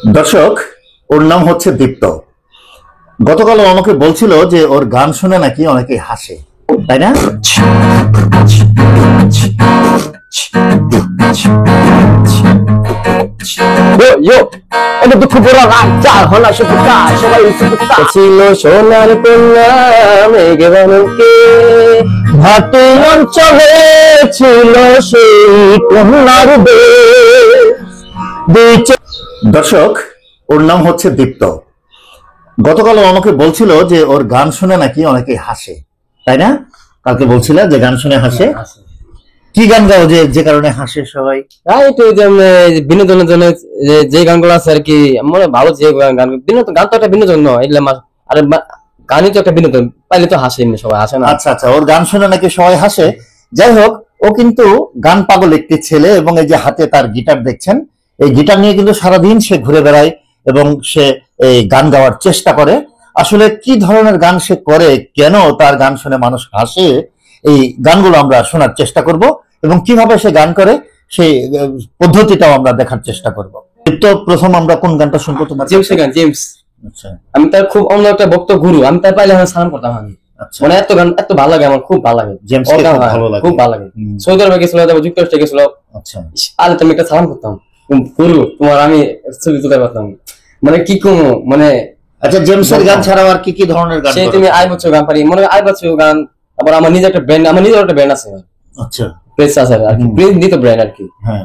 দর্শক, ওর নাম হচ্ছে দীপ্ত। গতকাল ও আমাকে বলছিল যে ওর গান শুনে নাকি অনেকে হাসে, তাই না? ছিল সোনার কন্যা মেঘে বানকে ভাটি অঞ্চলে ছিল সেই কন্যার দর্শক, ওর নাম হচ্ছে দীপ্ত। গতকাল ও আমাকে বলছিল যে ওর গান শুনে নাকি অনেকে হাসে, তাই না? কালকে বলছিল যে গান শুনে হাসে। কি গান গাও যে কারণে হাসে সবাই? বিনোদনের জন্য যে গানগুলো আছে আর কি, মনে ভালো যে গান বিনোদন, গান তো একটা বিনোদন নয়, আর গানই তো একটা বিনোদন, পাইলে তো হাসে, এমনি সবাই হাসে না। আচ্ছা আচ্ছা, ওর গান শুনে নাকি সবাই হাসে। যাই হোক, ও কিন্তু গান পাগল একটি ছেলে, এবং এই যে হাতে তার গিটার দেখছেন, এই গিটার নিয়ে কিন্তু সারাদিন সে ঘুরে বেড়ায় এবং সে এই গান গাওয়ার চেষ্টা করে। আসলে কি ধরনের গান সে করে, কেন তার গান শুনে মানুষ হাসে, এই গানগুলো আমরা শোনার চেষ্টা করব, এবং কিভাবে সে গান করে সেই পদ্ধতিটাও আমরা দেখার চেষ্টা করব। তো প্রথম আমরা কোন গানটা শুনবো তোমার? জেমসের গান, জেমস। আচ্ছা, আমি তার খুব অন্য একটা ভক্ত গুরু, আমি তার পাইলে সালাম করতাম। আমি মানে এত গান এত ভালো লাগে, আমার খুব ভালো লাগে, জেমসকে ভালো লাগে, খুব ভালো লাগে। সৌদি আরবে গেছিল, তারপর যুক্তরাষ্ট্রে গেছিল। আচ্ছা, আরে তুমি একটা সালাম করতাম, গুরু তোমার আমি ছবি তুলতে পারতাম, মানে কি কম মানে। আচ্ছা, জেমসের গান ছাড়াও আর কি কি ধরনের গান? সেই তুমি আই বছর গান পারি, মনে আই বছর গান। তারপর আমার নিজের একটা ব্র্যান্ড, আমার নিজের একটা ব্র্যান্ড আছে। আচ্ছা, প্রিন্স আছে আর কি, প্রিন্স দীপ্ত ব্র্যান্ড আর কি। হ্যাঁ,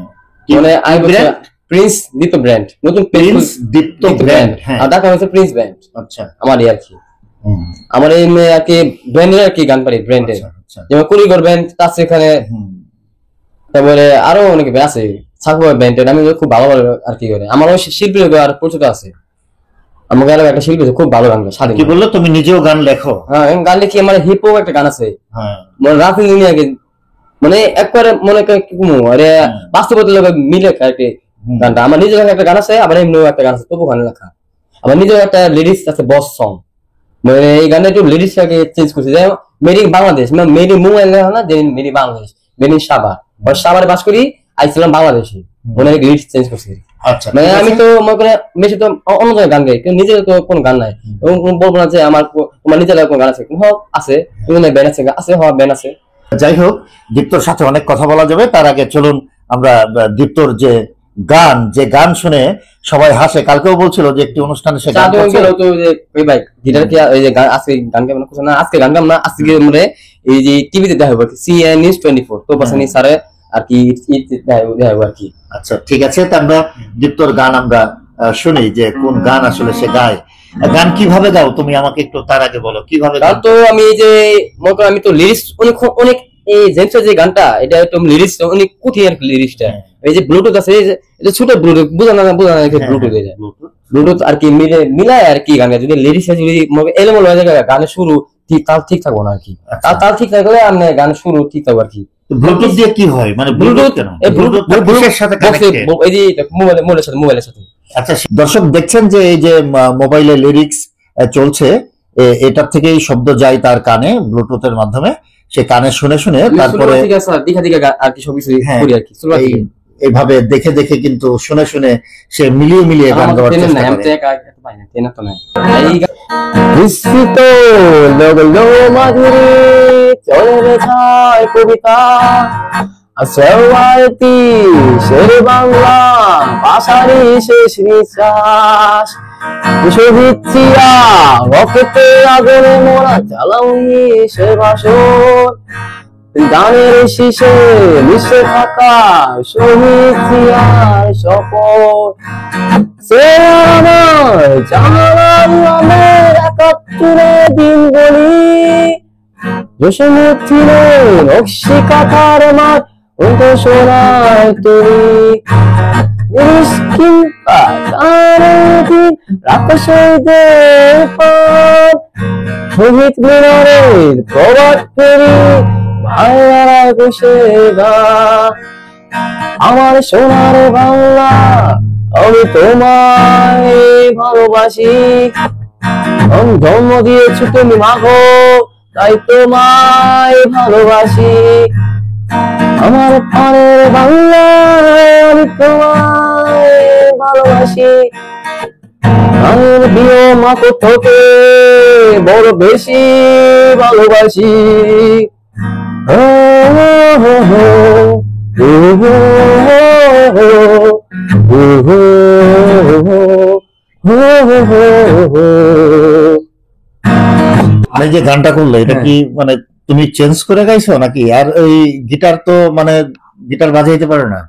মানে আই বছর প্রিন্স দীপ্ত ব্র্যান্ড, নতুন প্রিন্স দীপ্ত ব্র্যান্ড। হ্যাঁ, আর দেখা হচ্ছে প্রিন্স ব্র্যান্ড। আচ্ছা, আমার আর কি, আমার এই আর কি ব্র্যান্ডের আর কি গান পারি, ব্র্যান্ডের। যেমন কুড়িগড় ব্র্যান্ড আছে এখানে, তারপরে আরো অনেকে আছে, সাকবা ব্র্যান্ডের। আমি খুব ভালো ভালো আর কি করে, আমারও শিল্পী আর প্রচুর আছে। আমাকে আরো একটা শিল্পী খুব ভালো গান গায়। কি বললো তুমি নিজেও গান লেখো? হ্যাঁ, গান লিখি। আমার হিপ হপ একটা গান আছে, মানে রাফি দুনিয়াকে, মানে একবারে মনে করে কি কমু, আরে বাস্তবতার লোক মিলে আর কি গানটা। আমার নিজের একটা গান আছে, আবার এমনি একটা গান আছে তবু গান লেখা। আমার নিজের একটা লিরিক্স আছে, বস সং। মানে এই গানটা একটু লিরিক্সটাকে চেঞ্জ করছি, যেমন made in Bangladesh, made in mobile লেখা না, made in Bangladesh, made in সাবার। সাবারে বাস করি, আইছিলাম বাংলাদেশে, মনে হয় লিরিক্স চেঞ্জ করছি। আচ্ছা, মানে আমি তো মনে করি বেশি তো অন্য ধরনের গান গাই, কিন্তু নিজের তো কোনো গান নাই, এবং বলবো না যে আমার তোমার নিজের কোনো গান আছে। আছে ব্যান্ড আছে, আছে হওয়া ব্যান্ড আছে। যাই হোক, দীপ্তর সাথে অনেক কথা বলা যাবে, তার আগে চলুন আমরা দীপ্তর যে গান শুনে সবাই হাসে, কালকেও বলছিল যে একটি অনুষ্ঠানে সে গান করছে। ভাই গিটার কি এই যে গান আজকে গান গাবো না, আজকে গান গাবো না, আজকে মানে এই যে টিভিতে দেখা হবে সিএন নিউজ 24 তো পাশানি স্যারে আর কি দেখা হবে আর কি। আচ্ছা, ঠিক আছে, তা আমরা দীপ্তর গান আমরা শুনি যে কোন গান আসলে সে গায়। গান কিভাবে গাও তুমি আমাকে একটু তার আগে বলো কিভাবে গাও। তো আমি এই যে মনে করো, আমি তো লিরিক্স অনেক এই জেমসের যে গানটা, এটা একটু লিরিক্স অনেক কঠিন আর কি। লিরিক্সটা এই যে ব্লুটুথ আছে, এই যে ছোট ব্লুটুথ বোঝানো ব্লুটুথ, এই যে ব্লুটুথ আর কি মিলায় আর কি গান। যদি লিরিক্স যদি এলোমেলো হয়ে যায়, গানের শুরু তাল ঠিক থাকবো না আর কি। তাল ঠিক থাকলে আমি গানের শুরু ঠিক থাকবো আর কি। ব্লুটুথ দিয়ে কি হয়, মানে ব্লুটুথ কেন? ব্লুটুথের সাথে কানেক্টেড, এই যে মোবাইলের সাথে। আচ্ছা, দর্শক দেখছেন যে এই যে মোবাইলে লিরিক্স চলছে, এটার থেকেই শব্দ যায় তার কানে ব্লুটুথের মাধ্যমে। সে কানে শুনে শুনে তারপরে আর কি সব কিছু করি আর কি। এইভাবে দেখে দেখে কিন্তু শুনে শুনে সে মিলিয়ে মিলিয়ে গান গাওয়ার চেষ্টা করে। বিস্মিত লগলো মাধুরী চলে যায় কবিতা, আসওয়াতি শের বাংলা ভাষারি শেষ নিঃশ্বাস, বিশ্বভিত্তিয়া রকেতে আগুনে মোরা জ্বালাউনি সে ভাষণ, গানের শীষে মিশে থাকা শহীদ জিয়ার শপথ, সে আমার জানালার একাত্তরে দিন বলি, জসীমুদ্দিনে নকশি কাঁথার মাঠ অন্ত শোনায় তুমি, নিষ্কিন দিন রাক্ষসদের পথ, শহীদ মিনারের প্রবাদ ফেরি ভাইয়ারা বসে গা, আমার সোনার বাংলা আমি তোমায় ভালোবাসি, জন্ম দিয়েছো তুমি মাগো তাই তোমায় ভালোবাসি, আমার প্রাণের বাংলা আমি তোমায় ভালোবাসি, প্রাণের প্রিয় মাকে তোকে বড় বেশি ভালোবাসি। ও হো হো, ও হো হো, ও হো হো, ও হো হো। মানে যে গানটা করলে এটা কি মানে তুমি চেঞ্জ করে গাইছো নাকি? আর ওই গিটার তো মানে গিটার বাজাইতে পারে না?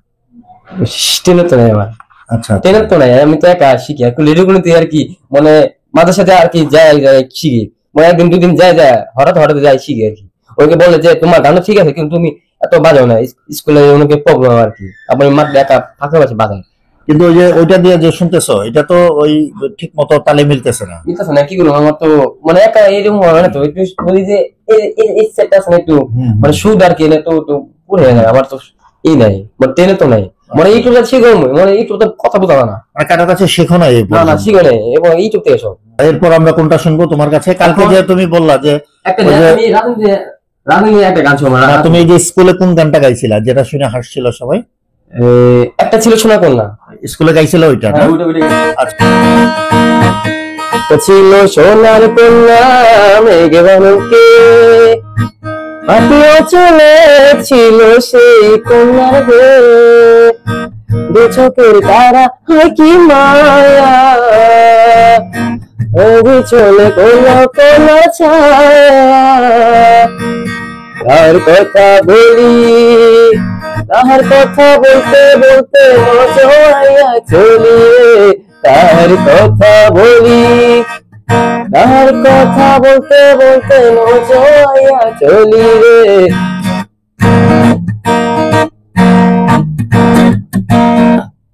টেনের তো নাই আমার। আচ্ছা, টেনের তো নাই, আমি তো একা শিখি আর লেডিগুলোতে আর কি মানে মাঝে সাথে আর কি যাই শিখি, মানে একদিন দুদিন যায় হঠাৎ হঠাৎ যাই শিখি আর কি। ওকে বলে যে তোমার গান ঠিক আছে কিন্তু তুমি এত বাজাও না, স্কুলে অনেকে প্রবলেম আর কি, আপনি মাত্র একা ফাঁকা পাশে বাজান। কিন্তু ওই যে ওইটা দিয়ে যে শুনতেছো এটা তো ওই ঠিক মতো তালে মিলতেছে না। মিলতেছে না, কি করবো, আমার তো মানে একা এরকম হয় না তো, একটু বলি যে এই সেটটা আছে না একটু মানে সুদ আর কি, না তো একটু পুরো হয়ে যায়, আমার তো এই নাই মানে টেনে তো নাই, মানে ইউটিউবে শিখো, মানে ইউটিউবে কথা বোঝা না, কারোর কাছে শেখো না? না না শিখো নাই, এবং ইউটিউব থেকে সব। এরপর আমরা কোনটা শুনবো তোমার কাছে? কালকে যে তুমি বললা যে একটা রাজনীতি একটা গান শোনা, তুমি এই যে স্কুলে কোন গানটা গাইছিলা যেটা শুনে হাসছিল সবাই? একটা ছিল সোনা কন্যা, স্কুলে গাইছিল ওইটা না? আচ্ছা, ছিল সোনার কন্যা মেঘে বানুকে পাপিও চলে ছিল সেই কন্যার হে, দু চোখের তারা হয় কি মায়া, চলে কোনো কোনো ছায়া, তার কথা বলি তাহার কথা বলতে বলতে মজা চলি, তার কথা বলি তাহার কথা বলতে বলতে মজা চলি রে।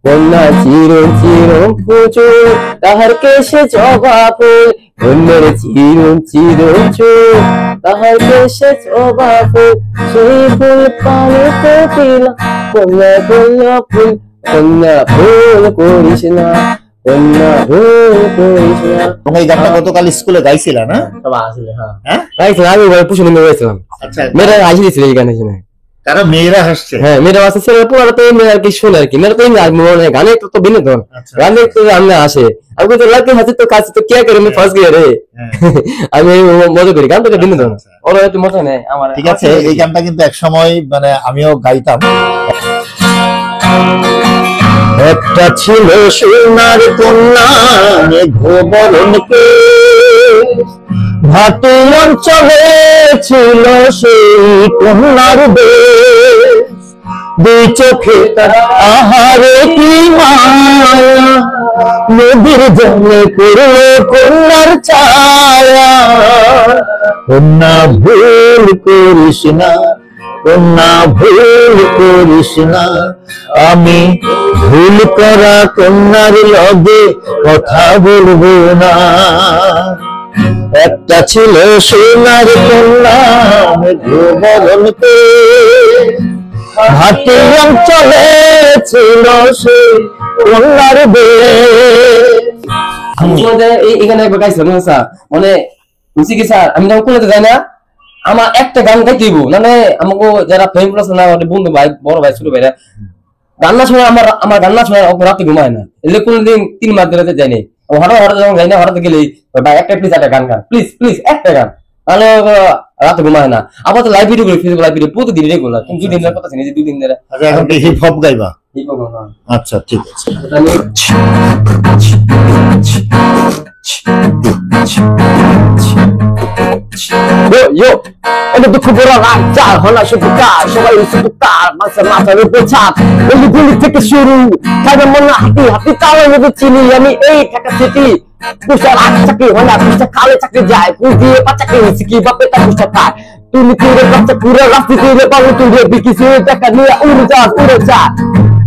কন্যা চিরম চিরম প্রচুর তাহার কেশে জবা ফুল, কন্যার চিরম চিরম চুল তাহার কেশে জবা ফুল, সেই ফুল পানিতে দিলাম কন্যা কন্যা ফুল, কন্যা ভুল করিস না, কন্যা ভুল করিস না। এই গানটা গতকাল স্কুলে গাইছিলা না? সব আসলে হ্যাঁ গাইছিলাম, আমি পুষে নিয়ে গেছিলাম। আচ্ছা, মেয়েরা হাসি দিচ্ছিল এই গানে শুনে, কারণ মেয়েরা হাসছে। হ্যাঁ মেয়েরা আসছে, ছেলেরা পুরো তো মেয়ে আর কি শোনে আর কি, মেয়েরা তো মানে গানে তো বিনোদন, গানে তো আমরা আসে, আমি তো লাগে হাসি তো কাছে তো কে করে আমি ফার্স্ট গিয়ে রে, আমি মজা করি, গান তো বিনোদন, ওরা একটু মজা নেয় আমার। ঠিক আছে, এই গানটা কিন্তু এক সময় মানে আমিও গাইতাম। একটা ছিল সোনার কন্যা মেঘে বরণকে, ভাটি অঞ্চলে ছিল সেই কন্যার দেশ, দুই চোখে তারা আহারে কি মায়া, নদীর জলে পড়লো কন্যার ছায়া, কন্যা ভুল করিস না, কন্যা ভুল করিস না, আমি ভুল করা কন্যার লগে কথা বলবো না। একটা ছিল সোনার কন্যা মেঘে বরণকে, ভাটি অঞ্চলে ছিল সে কন্যার দেশ। এখানে একবার গাইছিলাম মানে বুঝছি কি স্যার, আমি যখন কোলেতে যাই না আমার একটা গান গাইতে দিব, মানে আমাকে যারা ফ্রেন্ড আছে না বন্ধু ভাই বড় ভাই ছোট ভাইরা গান না শোনা, আমার গান না শোনা রাতে ঘুমায় না, এলে কোনদিন 3 মাস ধরে যায়নি, হঠাৎ হঠাৎ যখন যাই না হঠাৎ গেলেই ভাই একটা প্লিজ একটা গান গান প্লিজ প্লিজ একটা গান, তাহলে রাতে ঘুমায় না। আবার তো লাইভ ভিডিও করি, ফেসবুক লাইভ ভিডিও প্রতিদিন রেগুলার, কিন্তু 2 দিন ধরে কথা শুনি যে 2 দিন ধরে। আচ্ছা, এখন কি হিপ হপ গাইবা? হিপ হপ না, আচ্ছা ঠিক আছে। দুঃখ বড় রাজা হলা শুধু কাজ, সবাই শুধু তার মাথার উপর ছাদ, গুলি থেকে শুরু তাদের মনে হাতি হাতি তালের মধ্যে চিনি, আমি এই ঢাকা সিটি পুষার আট চাকরি হয় না, পুষা কালে চাকরি যায়, পুষ দিয়ে 5 চাকরি হয়েছে কি বাপে তা পুষা খায়, তুমি তুলে বাচ্চা পুরো রাস্তি তুলে পাবো তুলে বিকিছি টাকা নিয়ে উড়ে যা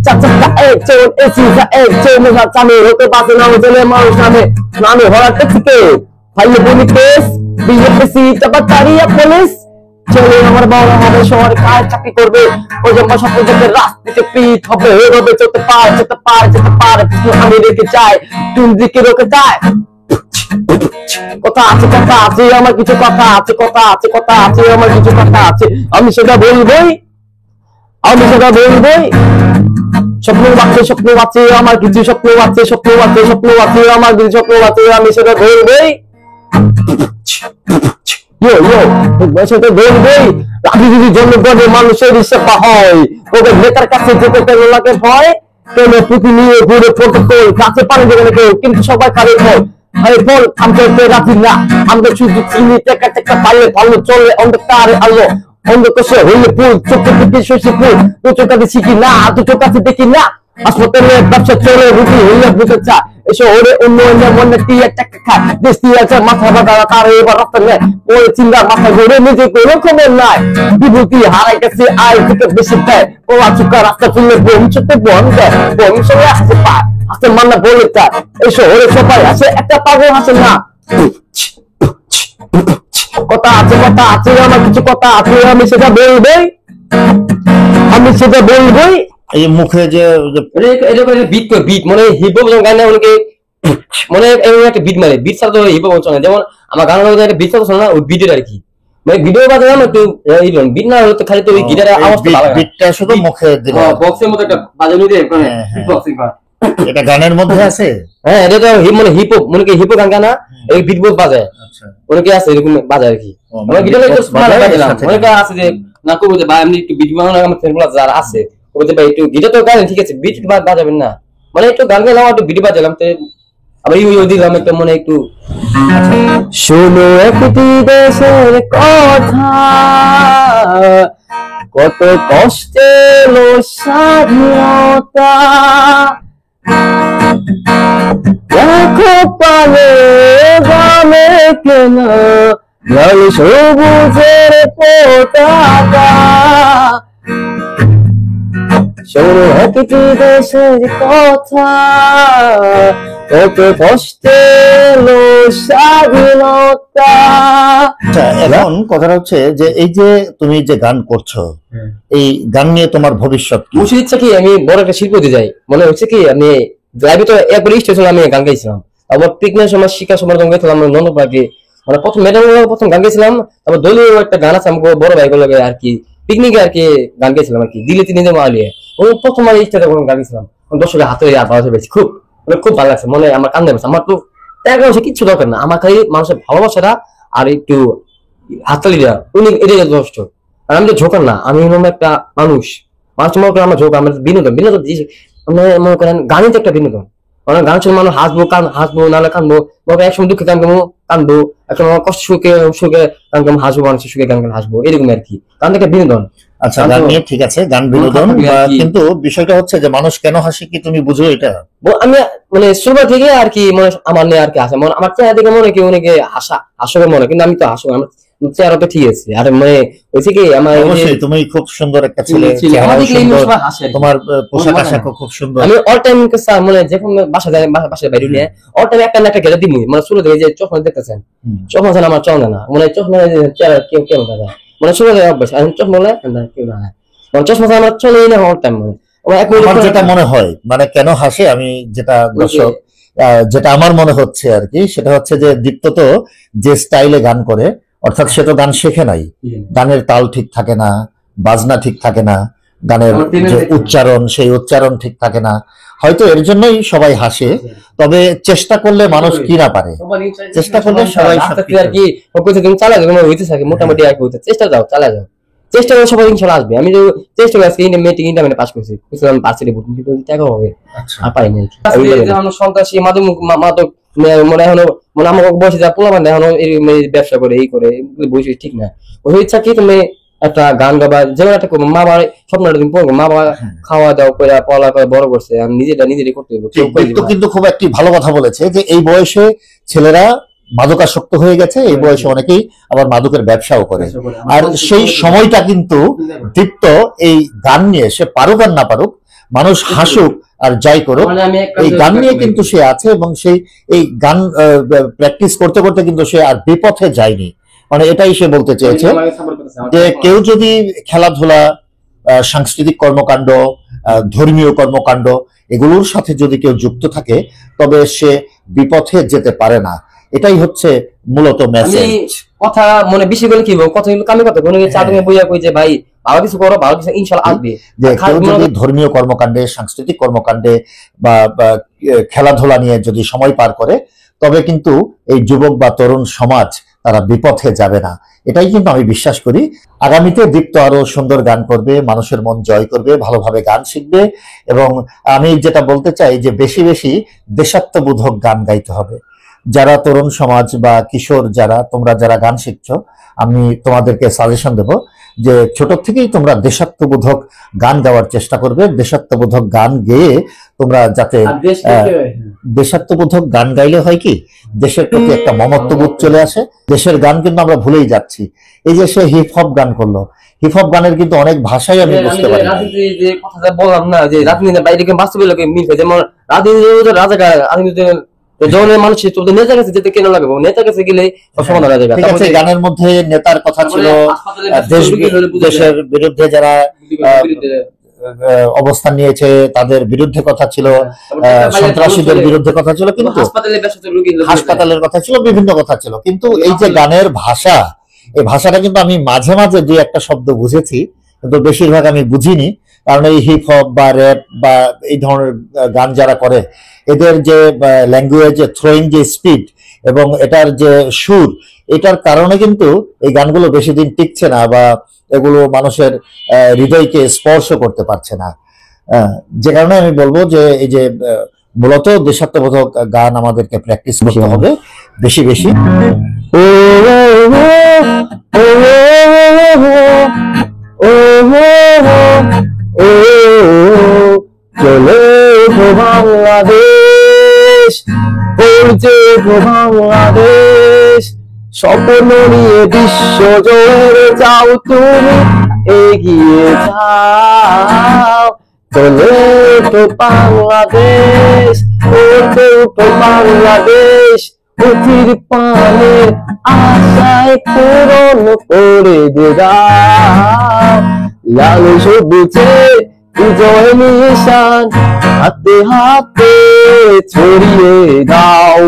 চাচা এক চোর এসি এক চোর মেশা চামে হতে পারছে না চলে মানুষ নামে নামে হওয়ার থেকে ফাইলে বলি কেস বিএসসি চাপাতারিয়া পুলিশ চলে আমার বড় হবে সরকার চাকরি করবে, ওই যে মাসা পর্যন্ত রাস্তাতে পিট হবে, হবে যেতে পার আমি রেখে চাই তুমি দিকে রোকে যায় কথা আছে আমার কিছু কথা আছে আমার কিছু কথা আছে, আমি সেটা বলবই স্বপ্ন আছে আমার কিছু স্বপ্ন আছে আমার কিছু স্বপ্ন আছে আমি সেটা ধরবই সেটা ধরবই রাজি যদি জন্ম করে মানুষের ইচ্ছা হয় তবে নেতার কাছে যেতে কেন লাগে ভয় কেন পুঁথি নিয়ে ঘুরে প্রটোকল কাছে পানি দেবে কেউ কিন্তু সবাই খাবে ফল ফল থামতে রাখি না আমরা শুধু চিনি টেকা টেকা পারলে ভালো চলে অন্ধকারে আলো অন্ধকারে হইলে ফুল চোখে থেকে শশী ফুল দু চোখাতে শিখি না দু চোখাতে দেখি না হাসপাতালে ব্যবসা চলে রুটি হইলে বুঝে চা এসে ওরে উন্নয়নের মনে কি একটা খায় দেশ দিয়ে আছে মাথা বাঁধা তার এবার রাস্তা নেয় ওই চিন্তার মাথা ঘুরে নিজে কোনো খবর নাই বিভূতি হারাই গেছে আয় থেকে বেশি দেয় ও চুকা রাস্তা চললে বোম চোখে বন দেয় বোম সঙ্গে আসতে পায় আসতে মান্না বলে চায় এসে ওরে সবাই আসে একটা পাগল আসে না কথা আছে আমার কিছু কথা আছে আমি সেটা বলবই এই মুখে যে বিট মানে হিপহপ গান অনেকে মানে একটা বিট মারে বিট ছাড়া তো হিপহপ চলে না যেমন আমার গান একটা বিট ছাড়া চলে না ওই বিটের আর কি মানে ভিডিও বাজে না একটু বিট না হলে তো খালি তো ওই গিটারের আওয়াজটা ভালো বিটটা শুধু মুখে দিলে বক্সের মতো একটা বাজানো দিয়ে মানে বক্সিং করে এটা গানের মধ্যে আছে হ্যাঁ এটা তো মানে হিপহপ মনে কি হিপহপ গান গানা এই বিট বক্স বাজায় আচ্ছা অনেকে আছে এরকম বাজায় আর কি আমার গিটারে একটু ভালো বাজালাম অনেকে আছে যে না কো বলতে ভাই আমি একটু বিট বাজানো আমার ফ্রেন্ডগুলো যারা আছে বলতে ভাই একটু গিটার তো গান ঠিক আছে বিট বাজাবেন না মানে একটু গান গেলাম একটু বিট বাজালাম তো আবার ইউ দিলাম একটা মনে একটু শোনো একটি দেশের কথা কত কষ্টে লো স্বাধীনতা দেখো পালে গ্রামে কেন লাল সবুজের পতাকা শোনো একটি দেশের কথা কত কষ্টে লো স্বাধীনতা। এখন কথাটা হচ্ছে যে এই যে তুমি যে গান করছো এই গান নিয়ে তোমার ভবিষ্যৎ কি? মুশকিল হচ্ছে কি আমি বড় একটা শিল্প দিতে যাই মনে হচ্ছে কি আমি লাইভে তো একবার স্টেশন আমি গান গাইছিলাম আবার পিকনিকের সময় শিক্ষা সমারোহ গেছিলাম নন্দ পার্কে মানে প্রথম ম্যাডাম প্রথম গান গেছিলাম তারপর দলীয় একটা গান আছে আমাকে বড় ভাই গুলো আর কি পিকনিকে আর কি গান গেছিলাম আর কি দিলে তিনি মালিয়ে ওই প্রথম আমি স্টেজে গান গেছিলাম দর্শকের হাতে আওয়াজ পেয়েছি খুব খুব ভালো লাগছে মনে আমার কান্দে পেয়েছে আমার তো টাকা পয়সা কিচ্ছু দরকার না আমার খালি মানুষের ভালোবাসাটা আর একটু হাততালি দেওয়া উনি এটাই যথেষ্ট আর আমি তো ঝোঁকার না আমি এরকম একটা মানুষ মনে করেন আমার ঝোঁক আমার বিনোদন মনে করেন গানই তো একটা বিনোদন মানে গান শুনে মানুষ হাসবো নাহলে কানবো একসময় দুঃখে কানবো একসময় কষ্ট সুখে গান গান হাসবো মানুষের সুখে গান গান হাসবো এরকম আর কি গান একটা বিনোদন। আচ্ছা গান নিয়ে ঠিক আছে গান বিনোদন কিন্তু বিষয়টা হচ্ছে যে মানুষ কেন হাসে কি তুমি বুঝো এটা? আমি মানে শুরু থেকে আর কি মানে আমার নিয়ে আর কি হাসে মানে আমার চেহারা দেখে মনে কি অনেকে হাসবে মনে কিন্তু আমি তো হাসবো আমার চেহারা তো ঠিক আছে আর মানে হয়েছে কি আমার তুমি খুব সুন্দর একটা ছেলে তোমার পোশাক আশাক খুব সুন্দর আমি অল টাইম মানে যখন বাসায় বাইরে নিয়ে অল টাইম একটা না একটা গেলে দিই মানে শুরু থেকে যে চোখ দেখতেছেন চোখ আমার চল না মানে চোখ চেহারা কেউ দেখা যায় মানে শুরু থেকে অভ্যাস আমি চোখ বলে কেউ না মানে চশমা আমার চলেই না অল টাইম মানে আমার যেটা মনে হয় মানে কেন হাসে আমি যেটা দর্শক যেটা আমার মনে হচ্ছে আর কি সেটা হচ্ছে যে দীপ্ত তো যে স্টাইলে গান করে অর্থাৎ সে তো গান শেখে নাই গানের তাল ঠিক থাকে না বাজনা ঠিক থাকে না গানের যে উচ্চারণ সেই উচ্চারণ ঠিক থাকে না হয়তো এর জন্যই সবাই হাসে তবে চেষ্টা করলে মানুষ কি না পারে চেষ্টা করলে সবাই আর কি চালা যাবে হইতে থাকে মোটামুটি আর কি হইতে চেষ্টা যাও চালা যাও চেষ্টা করে সবাই ইনশাআল্লাহ আসবে আমি তো চেষ্টা করে আজকে মেট্রিক ইন্টারমিডিয়েট পাস করছি আমি পার্সিটি ভর্তি কিন্তু টাকা হবে আর পাই না আমরা সন্ত্রাসী মাদক মনে এখনো মানে আমার বসে যা পোলা মানে এখনো ব্যবসা করে এই করে বসে ঠিক না ওই ইচ্ছা কি তুমি একটা গান গাবা যেমন একটা মা বাবার স্বপ্নটা তুমি পড়বো মা বাবা খাওয়া দাওয়া করে পড়া করে বড় করছে আমি নিজেরই করতে হবে কিন্তু খুব একটি ভালো কথা বলেছে যে এই বয়সে ছেলেরা মাদকাসক্ত হয়ে গেছে এই বয়সে অনেকেই আবার মাদকের ব্যবসাও করে আর সেই সময়টা কিন্তু দীপ্ত এই গান নিয়ে সে পারুক আর না পারুক মানুষ হাসুক আর যাই করুক এই গান নিয়ে কিন্তু সে আছে এবং সেই এই গান প্র্যাকটিস করতে করতে কিন্তু সে আর বিপথে যায়নি মানে এটাই সে বলতে চেয়েছে যে কেউ যদি খেলাধুলা সাংস্কৃতিক কর্মকাণ্ড ধর্মীয় কর্মকাণ্ড এগুলোর সাথে যদি কেউ যুক্ত থাকে তবে সে বিপথে যেতে পারে না এটাই হচ্ছে মূলত আমি মেসেজ। কথা মনে বেশি বলে কি বলবো, কথা কিন্তু কামে কথা কোনো চা তুমি বইয়া কই যে ভাই ভালো কিছু করো, ভালো কিছু ইনশাআল্লাহ আসবে। যে কেউ যদি ধর্মীয় কর্মকাণ্ডে, সাংস্কৃতিক কর্মকাণ্ডে বা খেলাধুলা নিয়ে যদি সময় পার করে, তবে কিন্তু এই যুবক বা তরুণ সমাজ তারা বিপথে যাবে না, এটাই কিন্তু আমি বিশ্বাস করি। আগামীতে দীপ্ত আরো সুন্দর গান করবে, মানুষের মন জয় করবে, ভালোভাবে গান শিখবে। এবং আমি যেটা বলতে চাই যে বেশি বেশি দেশাত্মবোধক গান গাইতে হবে। যারা তরুণ সমাজ বা কিশোর তোমরা যারা গান শিখছো, আমি তোমাদেরকে সাজেশন দেব যে ছোট থেকেই তোমরা দেশাত্মবোধক গান গাওয়ার চেষ্টা করবে। দেশাত্মবোধক গান গেয়ে তোমরা যাতে দেশাত্মবোধক গান গাইলে হয় কি, দেশের প্রতি একটা মমত্ববোধ চলে আসে। দেশের গান কিন্তু আমরা ভুলেই যাচ্ছি। এই যে সে হিপ হপ গান করলো, হিপ হপ গানের কিন্তু অনেক ভাষাই আমি বুঝতে পারি। যে কথাটা বললাম না যে রাজনীতি বাইরে বাস্তবে লোকে মিল হয়, যেমন রাজনীতি রাজা জনের মানুষ নেতা কাছে যেতে কেন লাগবে, নেতা কাছে গেলে সবসময় রাজা। ঠিক আছে, গানের মধ্যে নেতার কথা ছিল, দেশের বিরুদ্ধে যারা অবস্থান নিয়েছে তাদের বিরুদ্ধে কথা ছিল, সন্ত্রাসীদের বিরুদ্ধে কথা ছিল, কিন্তু হাসপাতালের কথা ছিল, বিভিন্ন কথা ছিল। কিন্তু এই যে গানের ভাষা, এই ভাষাটা কিন্তু আমি মাঝে মাঝে দুই একটা শব্দ বুঝেছি, কিন্তু বেশিরভাগ আমি বুঝিনি। কারণ এই হিপ হপ বা র্যাপ বা এই ধরনের গান যারা করে, এদের যে ল্যাঙ্গুয়েজ থ্রোয়িং যে স্পিড এবং এটার যে সুর, এটার কারণে কিন্তু এই গানগুলো বেশি দিন টিকছে না, বা এগুলো মানুষের হৃদয়কে স্পর্শ করতে পারছে না। যে কারণে আমি বলবো যে এই যে মূলত দেশাত্মবোধক গান আমাদেরকে প্র্যাকটিস করতে হবে বেশি বেশি। চলে বাংলাদেশ, বাংলাদেশ, স্বপ্ন নিয়ে বিশ্ব জুড়ে যাও তুমি, এগিয়ে যাও। চলে বাংলাদেশ, বাংলাদেশ, পথির পানের আশায় পূরণ করে দাও। লাল সবুজে বিজয় নিশান হাতে হাতে ছড়িয়ে দাও।